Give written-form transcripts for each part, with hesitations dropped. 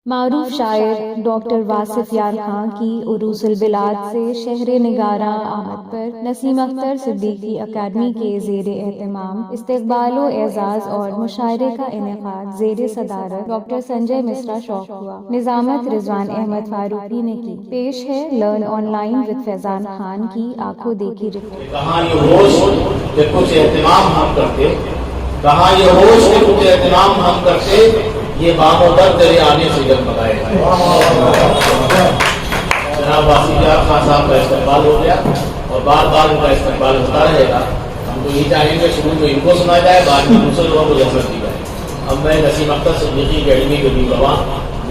معروف شاعر ڈاکٹر واصف یار خان کی عروس البلاد سے شہر نگارہ آمد پر نسیم اختر صدیقی اکیڈمی کے زیر اہتمام استقبال و اعزاز اور مشاعرے کا انعقاد زیر صدارت ڈاکٹر سنجے مشرا شوق ہوا۔ نظامت رضوان احمد فاروقی نے کی۔ پیش ہے لرن آن لائن وذ فیضان خان کی آنکھوں دیکھی رپورٹ۔ کہاں یہ ہوش کہ کچھ اہتمام ہم کرتے، کہاں یہ ہوش کہ کچھ اہتمام ہم کرتے، یہ بام و در تیرے آنے سے جگمگائے۔ جناب واصف یار خان صاحب کا استقبال ہو گیا اور بار بار ان کا استقبال ہوتا رہے گا۔ ہم تو یہ چاہیں گے شروع میں ان کو سنا جائے، بعد میں دوسرے لوگوں کو جذبت دی جائے۔ اب میں نسیم اختر صدیقی اکیڈمی کے گواہ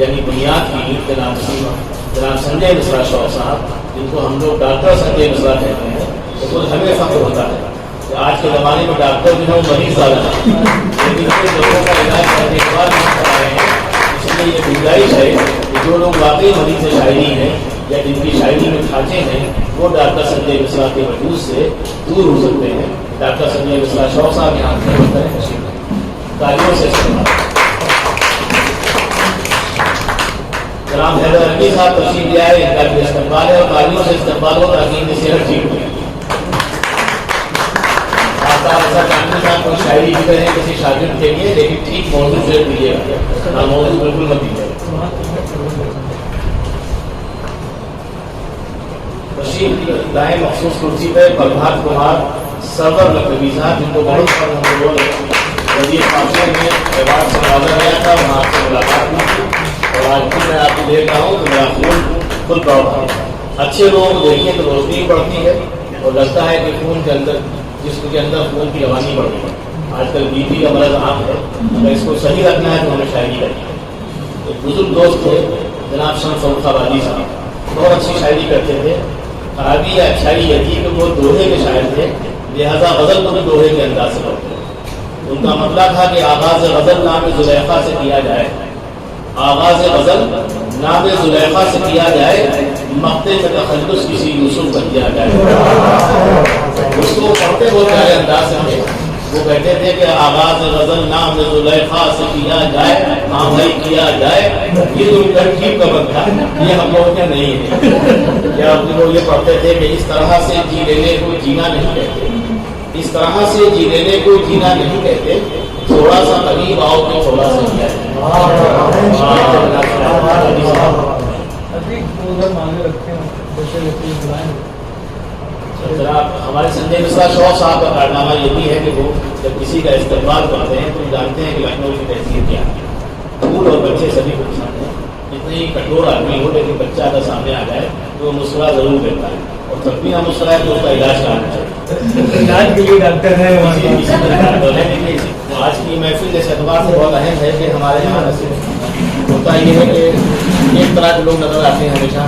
یعنی بنیاد کی جناب سنجے مشرا شوق صاحب، جن کو ہم لوگ ڈاکٹر سنجے مشرا کہتے ہیں، تو خود ہمیں فخر ہوتا ہے کہ آج کے زمانے میں ڈاکٹر جو ہے وہ مریض زیادہ ہے، لیکن لوگوں کا علاج کرنے کے بعد نہیں کر رہے ہیں۔ اس لیے یہ گنجائش ہے کہ جو لوگ واقعی مریض شاعری ہیں یا جن کی شاعری میں کھانچے ہیں، وہ ڈاکٹر سنجے مشرا کے وجود سے دور ہو سکتے ہیں۔ ڈاکٹر سنجے مشرا شوق صاحب یہاں خدمت کریں، تالیوں سے استعمال۔ جناب حیدر علی صاحب تشریف لے آئے، ان کا بھی استقبال ہے اور تالیوں سے استقبال ہو تاکہ ان کی صحت ٹھیک ہو۔ ایسا جانتے صاحب کوئی شاعری بھی کریں کسی شاگرد کے لیے، لیکن ٹھیک موضوع سے دیجیے گا، موضوع بالکل مت دیجیے گا۔ تشریف لائے مخصوص کرسی پہ پربھات کمار سرور لکھنوی صاحب، جن کو بہت سارے ہم لوگوں نے وزیر خارجہ میں ایوارڈ سے نوازا گیا تھا، وہاں سے ملاقات ہوئی تھی اور آج بھی میں آپ کو دیکھ رہا ہوں تو میرا خون فل پراؤڈ ہے۔ اچھے لوگوں کو دیکھیں تو روشنی بڑھتی ہے اور لگتا ہے کہ خون کے اندر، جسم کے اندر خون کی روانی بڑھ گئی ہے۔ آج کل بی پی کا مرض عام ہے، اگر اس کو صحیح رکھنا ہے تو ہمیں شاعری کرنی ہے۔ ایک بزرگ دوست تھے جناب شمس الخوادی صاحب، بہت اچھی شاعری کرتے تھے۔ خرابی یا اچھائی یہ تھی کہ وہ دوہے کے شاعر تھے، لہذا غزل کو بھی دوہے کے انداز سے پڑھتے تھے۔ ان کا مطلب تھا کہ آغاز غزل نام زلیخا سے کیا جائے، آغاز غزل نام زلیخا سے کیا جائے، مقتے میں تخلص کسی یوسف کا کیا جائے۔ اس کو پڑھتے بہت پیارے انداز سے تھے۔ وہ کہتے تھے کہ آغاز غزل نام زلیخا سے کیا جائے، ہاں بھائی کیا جائے۔ یہ جو ترکیب کا بند تھا یہ ہم لوگوں کے نہیں ہے۔ کیا وہ یہ پڑھتے تھے کہ اس طرح سے جی لینے کو جینا نہیں کہتے، اس طرح سے جی لینے کو جینا نہیں کہتے، تھوڑا سا قریب آؤ کہ تھوڑا سا کیا جائے۔ ہمارے سنجے مشرا شوق صاحب کا کارنامہ یہ بھی ہے کہ وہ جب کسی کا استقبال کرتے ہیں تو جانتے ہیں کہ لکھنؤ کی تہذیب کیا ہے۔ پھول اور بچے سبھی کو پسند ہیں، جتنے ہی کٹور آدمی ہو لیکن بچہ اگر سامنے آ جائے تو وہ مسکرا ضرور دیتا ہے، اور جب بھی نہ مسکرائے تو اس کا علاج کرانا چاہیے۔ علاج کے لیے ڈاکٹر ہے۔ آج کی محفل اس اعتبار سے بہت اہم ہے کہ ہمارے یہاں ہوتا یہ ہے کہ ایک طرح کے لوگ نظر آتے ہیں ہمیشہ،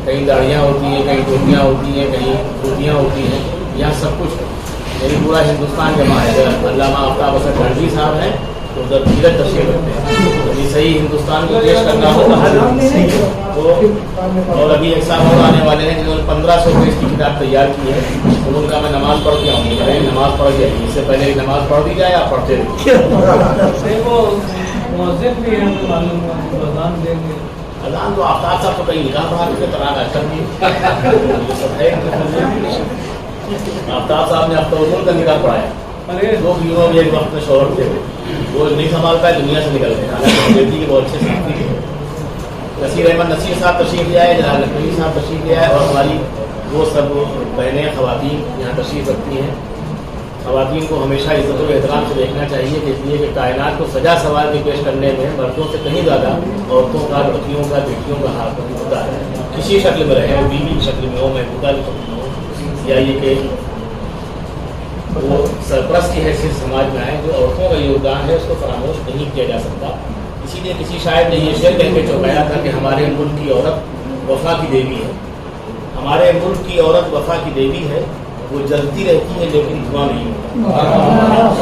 کہیں داڑیاں ہوتی ہیں، کہیں ٹوپیاں ہوتی ہیں، کہیں ٹوپیاں ہوتی ہیں، یہاں سب کچھ یعنی پورا ہندوستان جمع ہے۔ علامہ آفتاب حسن گھنٹی صاحب ہیں تو ادھر دھیرج تشریف رکھتے ہیں، یعنی صحیح ہندوستان کو پیش کرنا ہوتا ہے تو۔ اور ابھی ایک صاحب آنے والے ہیں جنہوں نے 1500 پیج کی کتاب تیار کی ہے، انہوں نے کہا میں نماز پڑھ کے آؤں گا۔ نماز پڑھ کے آئیے، اس سے پہلے نماز پڑھ دی جائے، آپ پڑھتے رہیے۔ اذان تو آفتاب صاحب کو کہیں نکاح باہر کے طرح کر دی۔ آفتاب صاحب نے اب تو کا نکاح پڑھایا، دو بیویوں میں ایک وقت میں شوہر تھے، وہ نہیں سنبھال پائے، دنیا سے نکل گئے۔ حالانکہ بیٹی کے بہت اچھے ساتھی تھے۔ نصیر احمد نصیر صاحب تشریف لے آئے، جناب لکھنوی صاحب تشریف لے آئے، اور ہماری وہ سب بہنیں خواتین یہاں تشریف رکھتی ہیں۔ خواتین کو ہمیشہ عزت و احترام سے دیکھنا چاہیے، اس لیے کہ کائنات کو سجا سوار کے پیش کرنے میں مردوں سے کہیں زیادہ عورتوں کا، لڑکیوں کا، بیٹیوں کا ہاتھ ہوتا ہے، کسی شکل میں رہے، بیوی کی شکل میں ہو، محبوبہ کی شکل میں ہو، یا یہ کہ وہ سرپرست کی حیثیت سماج میں آئے۔ جو عورتوں کا یوگدان ہے اس کو فراموش نہیں کیا جا سکتا۔ اسی لیے کسی شاعر نے یہ شعر کہہ کے چوکایا تھا کہ ہمارے ملک کی عورت وفا کی دیوی ہے، ہمارے ملک کی عورت وفا کی دیوی ہے، وہ جلتی رہتی ہے لیکن دھواں نہیں ہوتا۔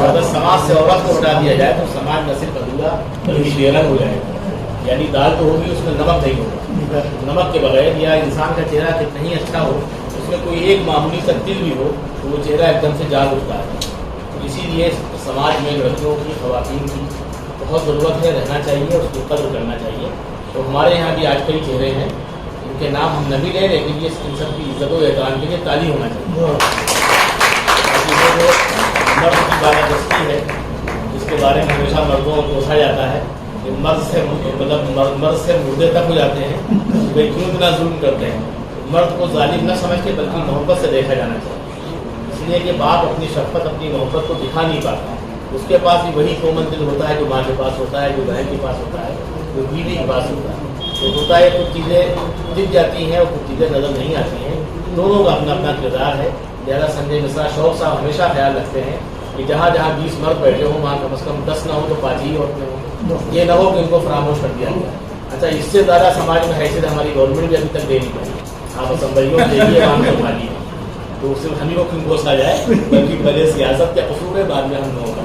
اگر سماج سے عورت کو ہٹا دیا جائے تو سماج نہ صرف ادھورا بلکہ بے رنگ ہو جائے گا، یعنی دال تو ہوگی اس میں نمک نہیں ہوگا۔ نمک کے بغیر یا انسان کا چہرہ کتنا ہی اچھا ہو، اس میں کوئی ایک معمولی سا تل بھی ہو تو وہ چہرہ ایک دم سے جاگ اٹھتا ہے۔ تو اسی لیے سماج میں لڑکیوں کی، خواتین کی بہت ضرورت ہے، رہنا چاہیے، اس کی قدر کرنا چاہیے۔ تو ہمارے یہاں بھی آج کئی چہرے ہیں ان کے نام ہم نہ بھی لیں، لیکن یہ ان سب کی عزت و احترام کے لیے تالی ہونا چاہیے. جو مرد کی بالادستی ہے جس کے بارے میں ہمیشہ مردوں کو کوسا جاتا ہے کہ مرد سے مردے تک ہو جاتے ہیں، بھائی کیوں اتنا ظلم کرتے ہیں. مرد کو ظالم نہ سمجھ کے بلکہ محبت سے دیکھا جانا چاہیے، اس لیے کہ باپ اپنی شفقت اپنی محبت کو دکھا نہیں پاتا. اس کے پاس بھی وہی کومل دل ہوتا ہے جو ماں کے پاس ہوتا ہے، جو بہن کے پاس ہوتا ہے، جو بیوی کے پاس ہوتا ہے. تو ہوتا ہے کچھ چیزیں دکھ جاتی ہیں اور کچھ چیزیں نظر نہیں آتی ہیں. دونوں کا اپنا اپنا کردار ہے. لہٰذا سنجے مشرا شوق صاحب ہمیشہ خیال رکھتے ہیں کہ جہاں جہاں 20 مرد بیٹھے ہوں وہاں کم از کم 10 نہ ہو تو 5 ہی عورتیں ہوں. یہ نہ ہو کہ ان کو فراموش کر دیا گیا. اچھا، اس سے زیادہ سماج میں حیثیت ہماری گورنمنٹ بھی ابھی تک دے نہیں پائی. آپ اسمبلیوں میں دیکھیے وہاں پہ اٹھا لیے تو صرف ہم ہی کو کیوں کوسا جائے، بلکہ پہلے سیاست کا قصور ہے، بعد میں ہم لوگوں کا.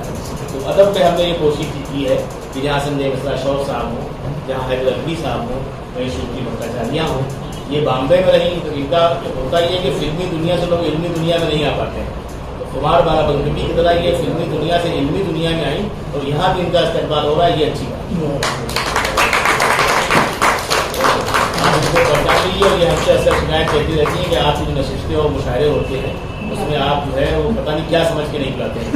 تو ادب پہ ہم نے یہ کوشش کی ہے کہ جہاں سنجے مشرا شوق صاحب ہوں، جہاں حیدر علوی صاحب ہوں، وہیں شوقی بھٹاچاریہ ہوں. یہ بامبے میں رہیں تو ان کا ہوتا یہ کہ فلمی دنیا سے لوگ علمی دنیا میں نہیں آ پاتے ہیں. تو کمار بالا بنگمی کی طرح یہ فلمی دنیا سے علمی دنیا میں آئیں اور یہاں بھی ان کا استقبال ہو رہا ہے. یہ اچھی بات ہے. اور یہ ہم سے اکثر شکایت کہتی رہتی ہے کہ آپ کی جو نشستیں اور مشاعرے ہوتے ہیں اس میں آپ جو ہے وہ پتہ نہیں کیا سمجھ کے نہیں بلاتے ہیں.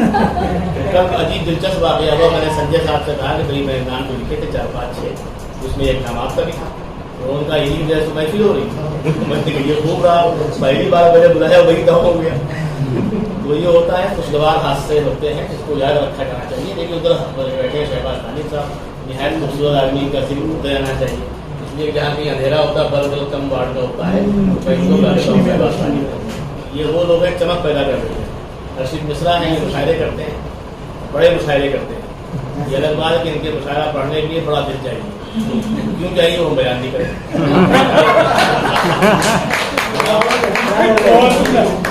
کل عجیب دلچسپ واقعہ ہوا. میں نے سنجے صاحب سے کہا کہ بھائی میں نام کو لکھے تھے 4-5-6، اس میں ایک نام آپ کا بھی تھا. تو ان کا یہی وجہ سے محفل ہو رہی تھی. میں نے کہا یہ خوب رہا، پہلی بار میں نے بلایا وہی دم ہو گیا. تو یہ ہوتا ہے، خوشگوار حادثے ہوتے ہیں، اس کو یاد رکھا جانا چاہیے. لیکن ادھر بیٹھے شہباز خالد صاحب نہایت خوبصورت آدمی کا ذکر ہوتا جانا چاہیے. یہ جہاں کہیں اندھیرا ہوتا ہے بلب کم واٹ کا ہوتا ہے. یہ وہ لوگ ہیں چمک پیدا کر رہے ہیں. رشید مشرا ہیں، یہ مشاعرے کرتے ہیں، بڑے مشاعرے کرتے ہیں. یہ الگ بات ہے کہ ان کے مشاعرہ پڑھنے کے لیے بڑا دل چاہیے. کیوں چاہیے وہ بیان نہیں کریں.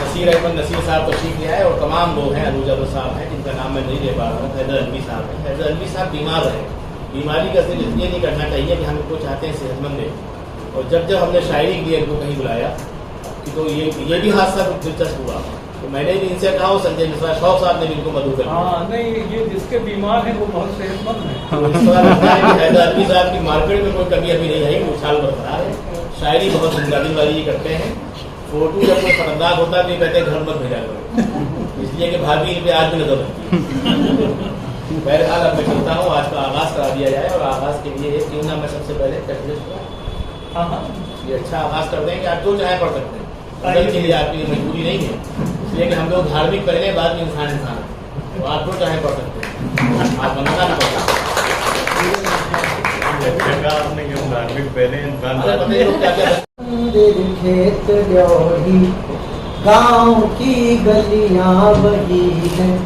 نصیر احمد نصیر صاحب تشریف لے آئے اور تمام لوگ ہیں، عروج احمد صاحب ہیں جن کا نام میں نہیں لے پا رہا ہوں، حیدر علوی صاحب ہیں. حیدر علوی صاحب بیمار ہیں. بیماری کا ذکر اس لیے نہیں کرنا چاہیے کہ ہم کو چاہتے ہیں صحت مند ہے. اور جب ہم نے شاعری کے لیے ان کو کہیں بلایا تو یہ بھی حادثہ دلچسپ ہوا. تو میں نے بھی ان سے کہا وہ سنجے مشرا شوق صاحب نے بھی ان کو مدعو کر دیا. نہیں، یہ جس کے بیمار ہیں وہ بہت صحت مند ہیں. اس طرح لگتا ہے کہ حیدر علوی صاحب کی مارکیٹ میں کوئی کمی ابھی نہیں آئی، اچھال برقرار ہے. شاعری بہت زندگی والی کرتے ہیں. فوٹو جب کوئی خطرناک ہوتا ہے تو یہ کہتے ہیں گھر مت بھیجا کرو، اس لیے کہ بھابھی ان پہ آج بھی نظر رکھتی ہے. بہرحال اب میں چلتا ہوں، آج کا آغاز کرا دیا جائے. اور آغاز کے لیے کیوں نہ میں سب سے پہلے یہ اچھا آغاز کر دیں کہ آپ جو چاہیں پڑھ سکتے ہیں. بدل کے لیے آپ کی مجبوری نہیں ہے، اس لیے کہ ہم لوگ دھارمک پہلے بعد میں انسان ہے. تو آپ جو چاہیں پڑھ سکتے ہیں. آپ بنانا بھی پڑھتا کھیت جوہی گاؤں کی گلیاں وہی ہیں.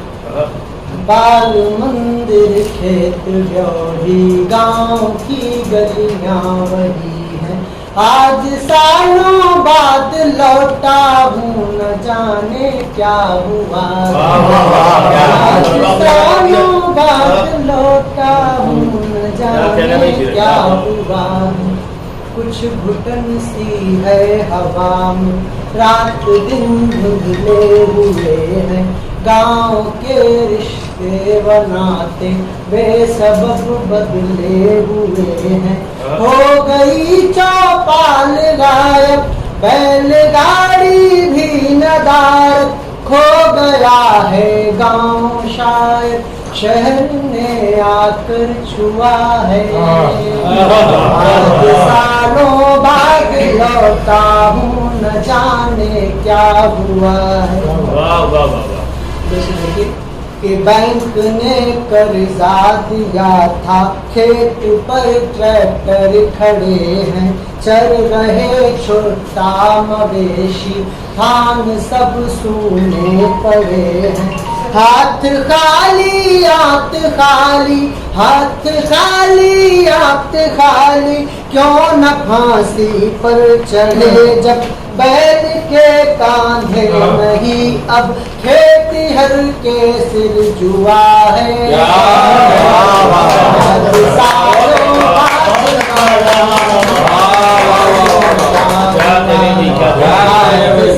بال مندر کھیت جوہی گاؤں کی گلیاں وہی ہیں. آج سالوں بعد لوٹا ہوں نہ جانے کیا ہوا. آج سالوں بعد لوٹا ہوں نہ جانے کیا ہوا. کچھ گھٹن سی ہے ہوا میں، رات دن دھندلے ہوئے ہیں. گاؤں کے رشتے بناتے بے سبب بدلے ہوئے ہیں. ہو گئی چوپال غائب، بیل گاڑی بھی ندارت. کھو گیا ہے گاؤں شاید شہر نے آ کر چھوا ہے. آج سالوں بعد لوٹا ہوں نہ جانے کیا ہوا ہے. کہ بینک نے قرضہ دیا تھا، کھیت پر ٹریکٹر کھڑے ہیں. چر رہے چھوٹا مویشی، تھان سب سونے پڑے ہیں. ہاتھ خالی آنکھ خالی، ہاتھ خالی آنکھ خالی. کیوں نہ پھانسی پر چڑھے جب بیل کے کاندھے نہیں. اب کھیتی ہر کے سر جوا ہے.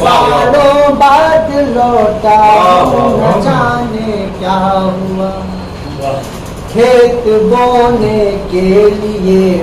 سالوں بعد لوٹا نہ جانے کیا ہوا. کھیت بونے کے لیے